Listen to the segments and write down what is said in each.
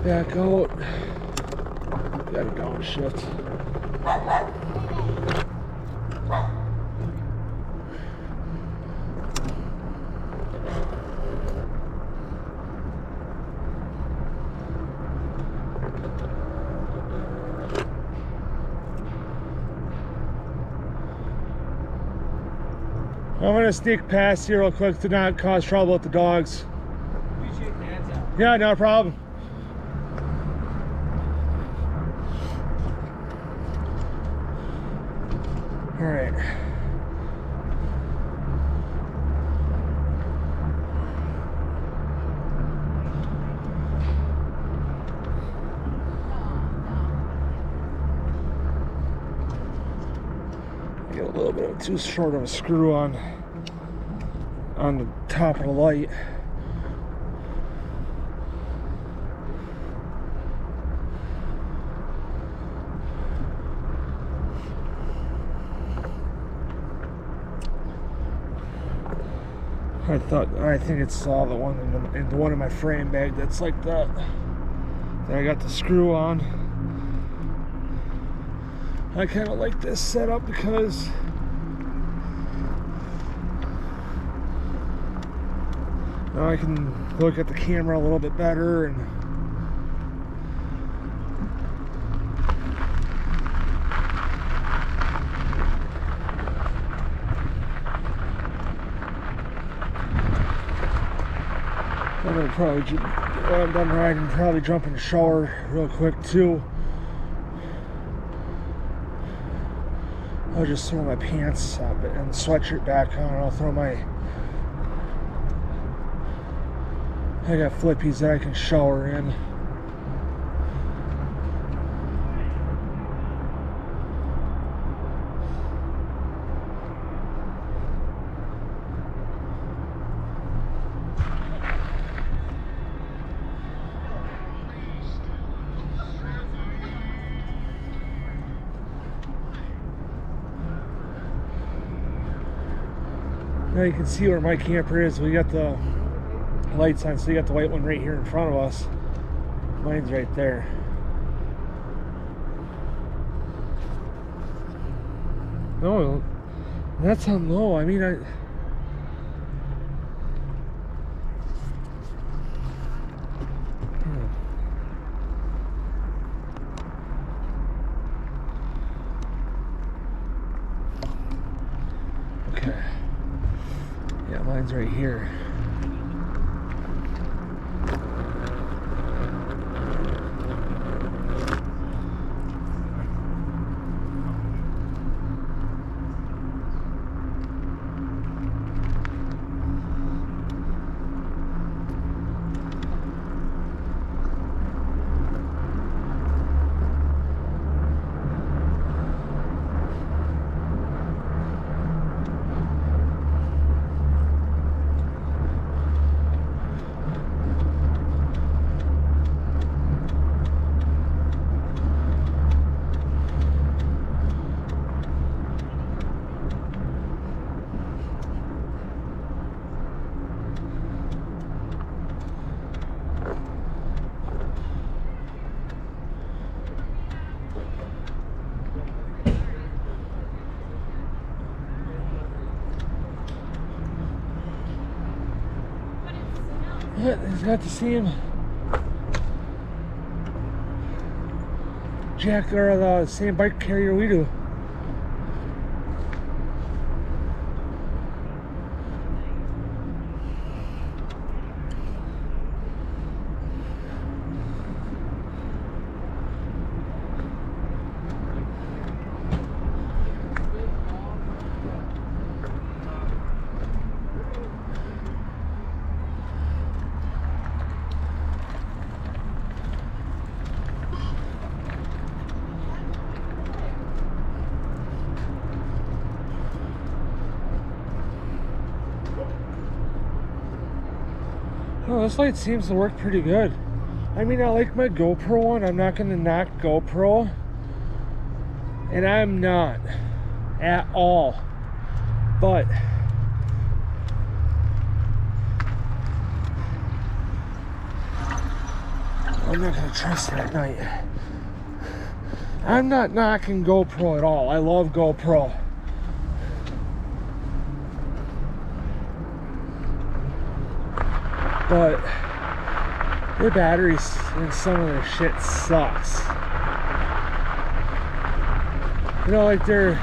Back out. Got a downshift. I'm gonna sneak past here real quick to not cause trouble with the dogs. Appreciate the hands up. Yeah, no problem. All right. Get a little bit of too short of a screw on the top of the light. I think it's the one in the one in my frame bag that's like that. Then I got the screw on. I kind of like this setup because now I can look at the camera a little bit better and I'm gonna probably, when I'm done riding, probably jump in the shower real quick too. I'll just throw my pants up and sweatshirt back on. I'll throw my, I got flippies that I can shower in. Now you can see where my camper is. We got the lights on, so you got the white one right here in front of us. Mine's right there. No, that's on low. I mean, okay. Yeah, mine's right here. He's got the same jack or the same bike carrier we do. Oh, this light seems to work pretty good. I mean, I like my GoPro one. I'm not going to knock GoPro. And I'm not. At all. But I'm not gonna trust it at night. I'm not knocking GoPro at all. I love GoPro. But their batteries and some of their shit sucks. You know, like they're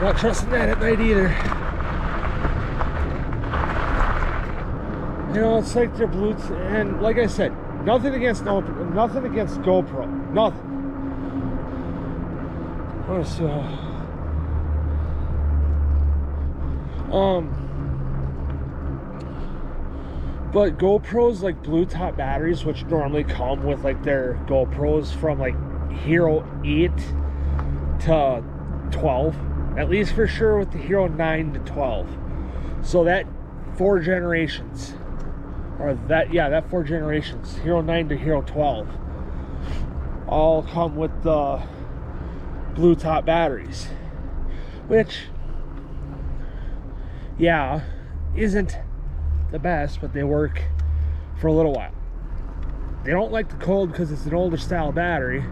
not trusting that at night either. You know, it's like their Bluetooth, and like I said, nothing against GoPro, nothing. But GoPros, like blue top batteries, which normally come with like their GoPros from like Hero 8 to 12, at least for sure with the Hero 9 to 12. So that 4 generations, or that 4 generations, Hero 9 to Hero 12, all come with the blue top batteries, which, yeah, isn't the best, but they work for a little while. They don't like the cold because it's an older style battery.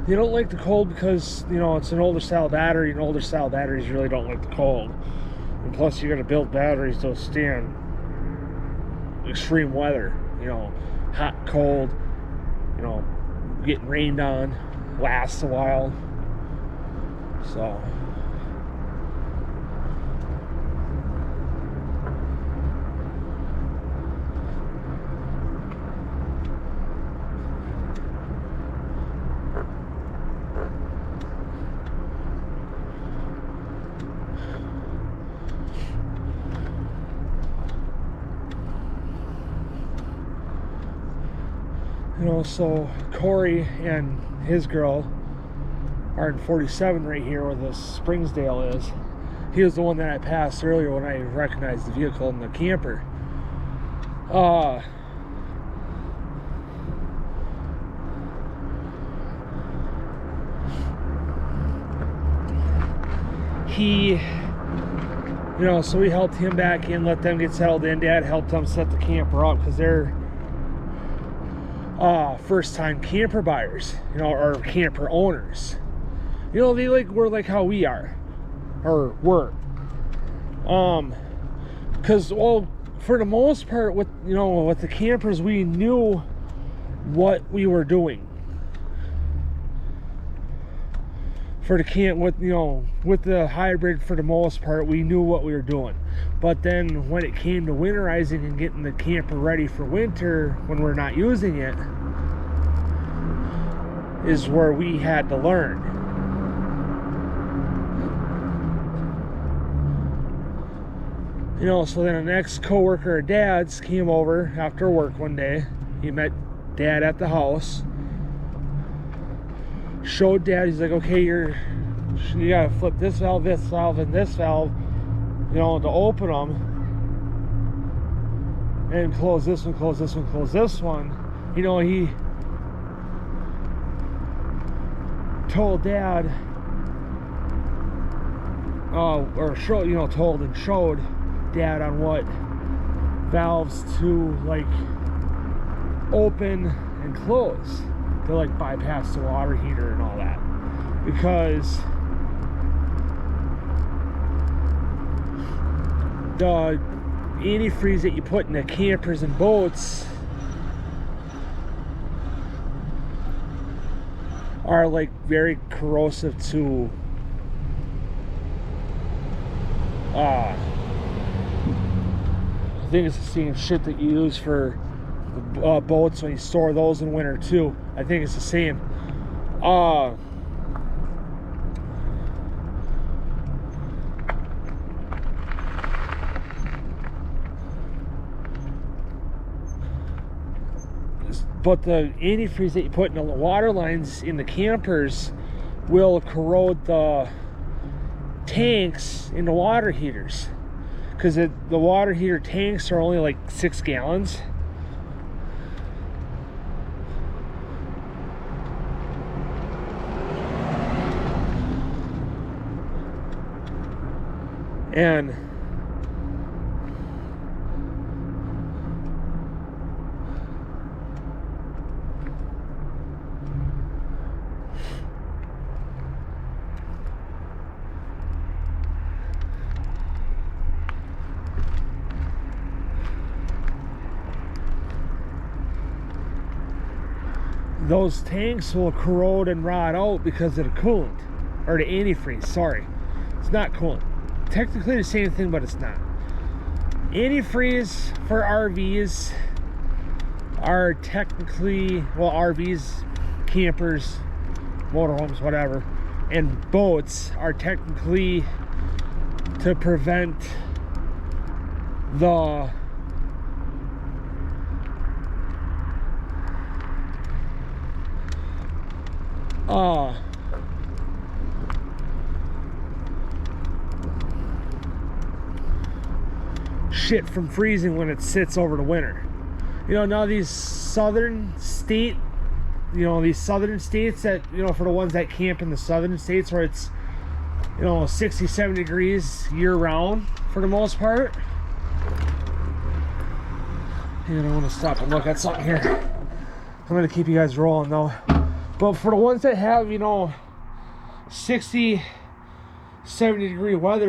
They don't like the cold because, you know, it's an older style battery, and older style batteries really don't like the cold. And plus, you got to build batteries to withstand extreme weather. You know, hot, cold, you know, getting rained on, lasts a while. So. You know, so Corey and his girl are in 47 right here where the Springsdale is. He was the one that I passed earlier when I recognized the vehicle in the camper. He, you know, so we helped him back in, let them get settled in. Dad helped them set the camper up because they're first-time camper buyers, you know, or camper owners. You know, they were like how we are, or were. Because, well, for the most part, with the campers, we knew what we were doing. For the with the hybrid, for the most part, we knew what we were doing. But then when it came to winterizing and getting the camper ready for winter when we're not using it, is where we had to learn. You know, so then an ex-coworker of Dad's came over after work one day. He met Dad at the house. Showed Dad, he's like, okay, you gotta flip this valve, and this valve, you know, to open them, and close this one, close this one, close this one. You know, he told Dad, told and showed Dad on what valves to like open and close to like bypass the water heater and all that, because the antifreeze that you put in the campers and boats are like very corrosive to I think it's the same shit that you use for boats when you store those in winter too. I think it's the same. But the antifreeze that you put in the water lines in the campers will corrode the tanks into water heaters, because the water heater tanks are only like 6 gallons. And those tanks will corrode and rot out because of the coolant, or the antifreeze. Sorry, it's not coolant. Technically the same thing, but it's not. Antifreeze for RVs are technically, well, RVs, campers, motorhomes, whatever, and boats are technically to prevent the shit from freezing when it sits over the winter. You know, now these southern states that, you know, for the ones that camp in the southern states where it's, you know, 60, 70 degrees year round for the most part. And I want to stop and look at something here. I'm going to keep you guys rolling though. But for the ones that have, you know, 60, 70 degree weather